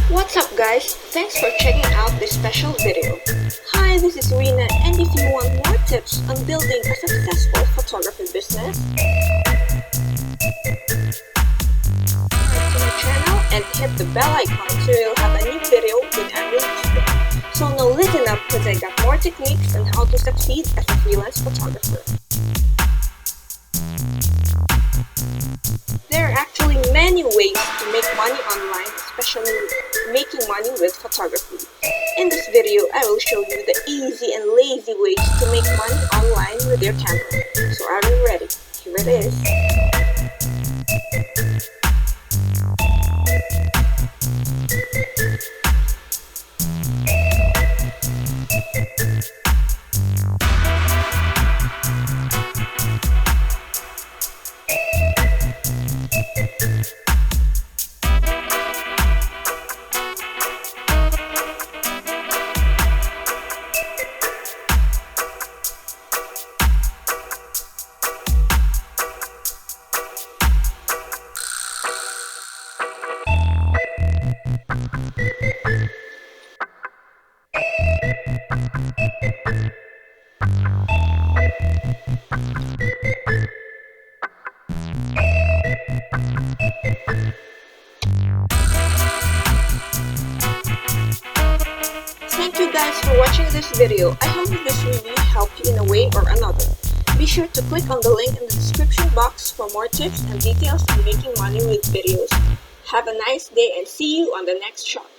What's up guys? Thanks for checking out this special video. Hi, this is Rina, and if you want more tips on building a successful photography business, subscribe to my channel and hit the bell icon so you'll have a new video when I release it. So now listen up because I got more techniques on how to succeed as a freelance photographer. There are actually many ways to make money online, especially making money with photography. In this video, I will show you the easy and lazy ways to make money online with your camera. So are you ready? Here it is. Thank you guys for watching this video. I hope this really helped you in a way or another. Be sure to click on the link in the description box for more tips and details on making money with videos. Have a nice day and see you on the next shot.